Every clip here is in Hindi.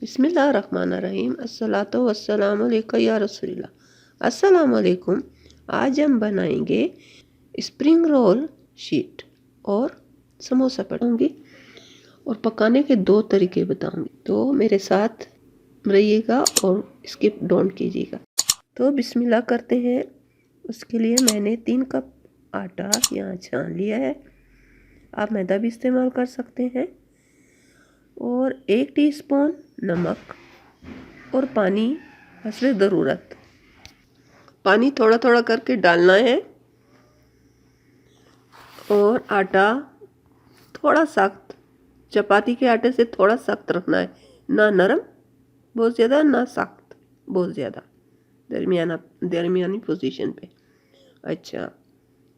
बिस्मिल्लाहिर्रहमानिर्रहीम। अस्सलातु वस्सलामु अलैका या रसूलल्लाह। अस्सलाम वालेकुम। आज हम बनाएंगे स्प्रिंग रोल शीट और समोसा पकाऊंगी और पकाने के दो तरीके बताऊंगी, तो मेरे साथ रहिएगा और स्किप डोंट कीजिएगा। तो बिस्मिल्लाह करते हैं। उसके लिए मैंने 3 कप आटा यहाँ छान लिया है। आप मैदा भी इस्तेमाल कर सकते हैं। और 1 टीस्पून नमक और पानी हस्बे ज़रूरत। पानी थोड़ा थोड़ा करके डालना है और आटा थोड़ा सख्त, चपाती के आटे से थोड़ा सख्त रखना है, ना नरम बहुत ज़्यादा ना सख्त बहुत ज़्यादा, दरमियानी पोजीशन पे। अच्छा,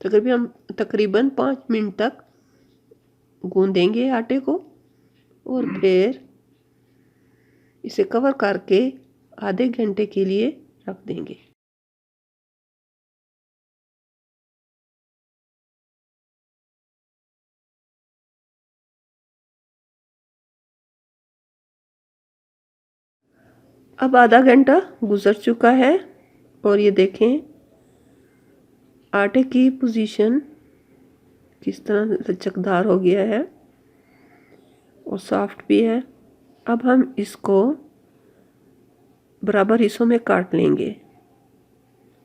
तकरीबन 5 मिनट तक गूंदेंगे आटे को और फिर इसे कवर करके आधे घंटे के लिए रख देंगे। अब आधा घंटा गुजर चुका है और ये देखें आटे की पोजीशन किस तरह लचकदार हो गया है और सॉफ्ट भी है। अब हम इसको बराबर हिस्सों में काट लेंगे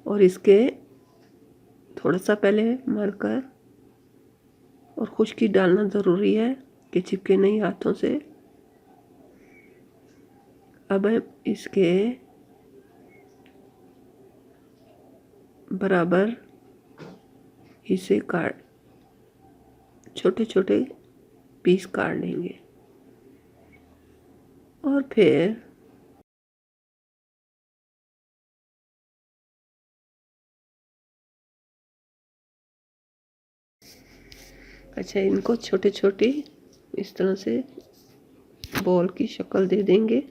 और इसके थोड़ा सा पहले मलकर और खुश्की डालना ज़रूरी है कि चिपके नहीं हाथों से। अब हम इसके बराबर हिस्से काट छोटे छोटे पीस काट लेंगे और फिर अच्छा इनको छोटे छोटे इस तरह से बॉल की शक्ल दे देंगे।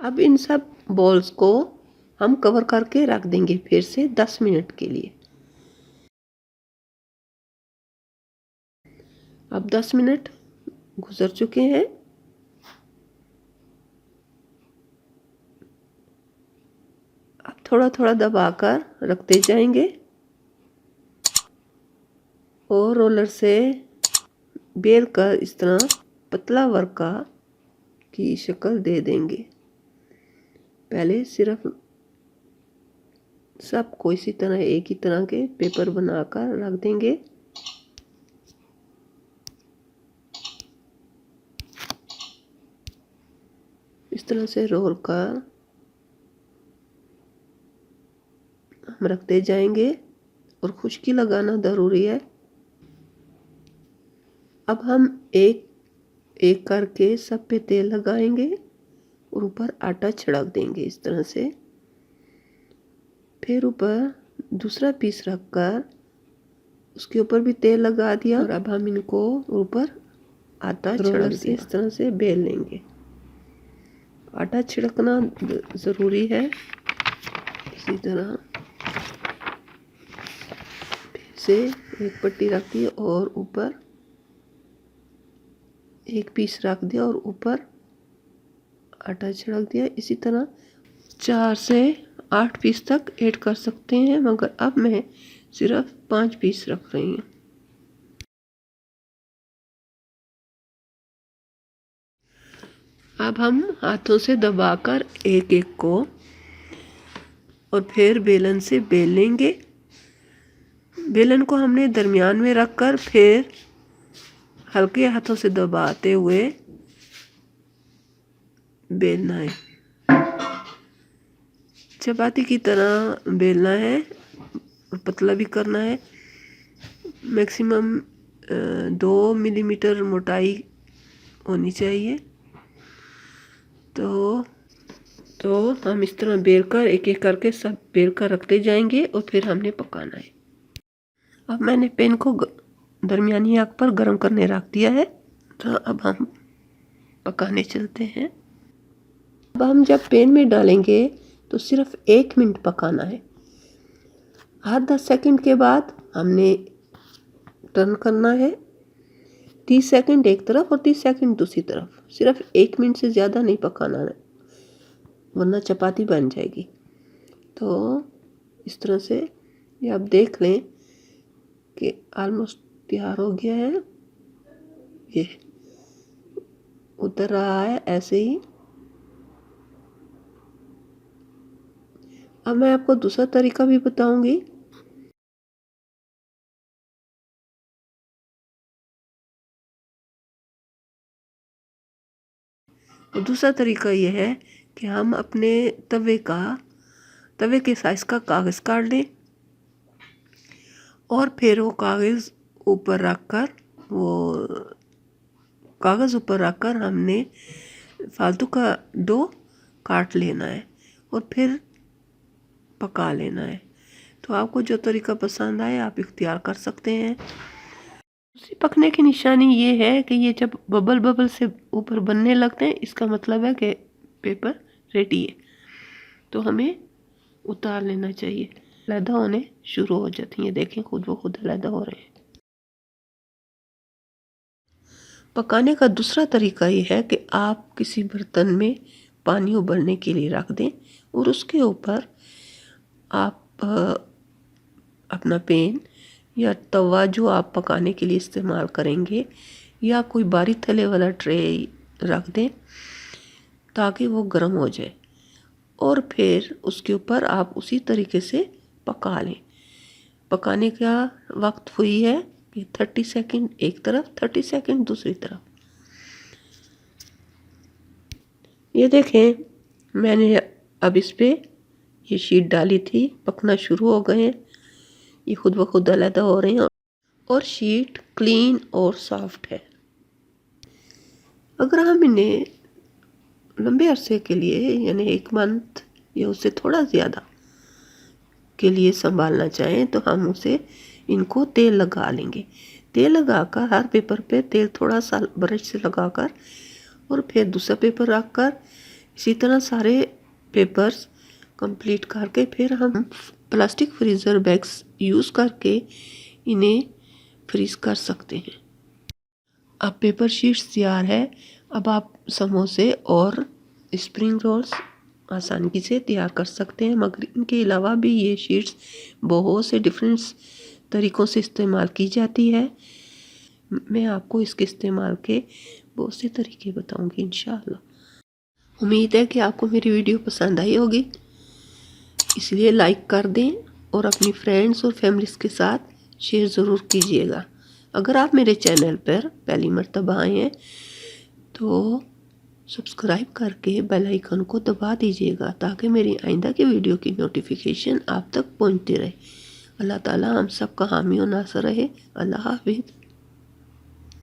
अब इन सब बॉल्स को हम कवर करके रख देंगे फिर से 10 मिनट के लिए। अब 10 मिनट गुजर चुके हैं। अब थोड़ा थोड़ा दबाकर रखते जाएंगे और रोलर से बेल कर इस तरह पतला वर्का की शक्ल दे देंगे। पहले सिर्फ सबको इसी तरह एक ही तरह के पेपर बनाकर रख देंगे। इस तरह से रोल कर हम रखते जाएंगे और खुश्की लगाना ज़रूरी है। अब हम एक एक करके सब पे तेल लगाएंगे और ऊपर आटा छिड़क देंगे इस तरह से। फिर ऊपर दूसरा पीस रखकर उसके ऊपर भी तेल लगा दिया और अब हम इनको ऊपर आटा छिड़क के इस तरह से बेल लेंगे। आटा छिड़कना ज़रूरी है। इसी तरह फिर से एक पट्टी रख दी और ऊपर एक पीस रख दिया और ऊपर आटा छिड़क दिया। इसी तरह 4 से 8 पीस तक ऐड कर सकते हैं, मगर अब मैं सिर्फ 5 पीस रख रही हूँ। अब हम हाथों से दबाकर एक एक को और फिर बेलन से बेल लेंगे। बेलन को हमने दरमियान में रखकर फिर हल्के हाथों से दबाते हुए बेलना है। चपाती की तरह बेलना है और पतला भी करना है। मैक्सिमम 2 मिलीमीटर मोटाई होनी चाहिए। तो हम इस तरह बेल कर एक एक करके सब बेल कर रखते जाएंगे और फिर हमने पकाना है। अब मैंने पैन को दरमियानी आग पर गर्म करने रख दिया है, तो अब हम पकाने चलते हैं। अब हम जब पैन में डालेंगे तो सिर्फ 1 मिनट पकाना है। 8-10 सेकंड के बाद हमने टर्न करना है 30 सेकंड एक तरफ और 30 सेकंड दूसरी तरफ। सिर्फ 1 मिनट से ज़्यादा नहीं पकाना है, वरना चपाती बन जाएगी। तो इस तरह से ये आप देख लें कि ऑलमोस्ट तैयार हो गया है। ये उतर रहा है ऐसे ही। अब मैं आपको दूसरा तरीका भी बताऊंगी। और दूसरा तरीका ये है कि हम अपने तवे के साइज का कागज़ काट लें और फिर वो कागज़ ऊपर रखकर हमने फालतू का डो काट लेना है और फिर पका लेना है। तो आपको जो तरीका पसंद आए आप इख्तियार कर सकते हैं। उसी पकने की निशानी ये है कि ये जब बबल से ऊपर बनने लगते हैं, इसका मतलब है कि पेपर रेडी है। तो हमें उतार लेना चाहिए। अलहदा होने शुरू हो जाती हैं, देखें खुद ब खुद अलहदा हो रहे हैं। पकाने का दूसरा तरीका ये है कि आप किसी बर्तन में पानी उबलने के लिए रख दें और उसके ऊपर आप अपना पैन या तवा जो आप पकाने के लिए इस्तेमाल करेंगे या कोई बारीक तले वाला ट्रे रख दें ताकि वो गर्म हो जाए और फिर उसके ऊपर आप उसी तरीके से पका लें। पकाने का वक्त हुई है कि 30 सेकंड एक तरफ, 30 सेकंड दूसरी तरफ। ये देखें मैंने अब इस पे ये शीट डाली थी, पकना शुरू हो गए हैं। ये खुद ब खुद अलहदा हो रहे हैं और शीट क्लीन और सॉफ्ट है। अगर हम इन्हें लंबे अरसे के लिए यानी 1 मंथ या उससे थोड़ा ज़्यादा के लिए संभालना चाहें तो हम इनको तेल लगा लेंगे। तेल लगाकर हर पेपर पे तेल थोड़ा सा ब्रश से लगाकर और फिर दूसरा पेपर रखकर इसी तरह सारे पेपर्स कंप्लीट करके फिर हम प्लास्टिक फ्रीज़र बैग्स यूज़ करके इन्हें फ्रीज़ कर सकते हैं। अब पेपर शीट्स तैयार है। अब आप समोसे और स्प्रिंग रोल्स आसानी से तैयार कर सकते हैं। मगर इनके अलावा भी ये शीट्स बहुत से डिफरेंट तरीक़ों से इस्तेमाल की जाती है। मैं आपको इसके इस्तेमाल के बहुत से तरीके बताऊंगी इंशाअल्लाह। उम्मीद है कि आपको मेरी वीडियो पसंद आई होगी, इसलिए लाइक कर दें और अपनी फ्रेंड्स और फैमिलीज़ के साथ शेयर ज़रूर कीजिएगा। अगर आप मेरे चैनल पर पहली मर्तबा आए हैं तो सब्सक्राइब करके बेल आइकन को दबा दीजिएगा ताकि मेरी आइंदा की वीडियो की नोटिफिकेशन आप तक पहुंचती रहे। अल्लाह ताला हम सब का हामी और नासर रहे। अल्लाह हाफिज़।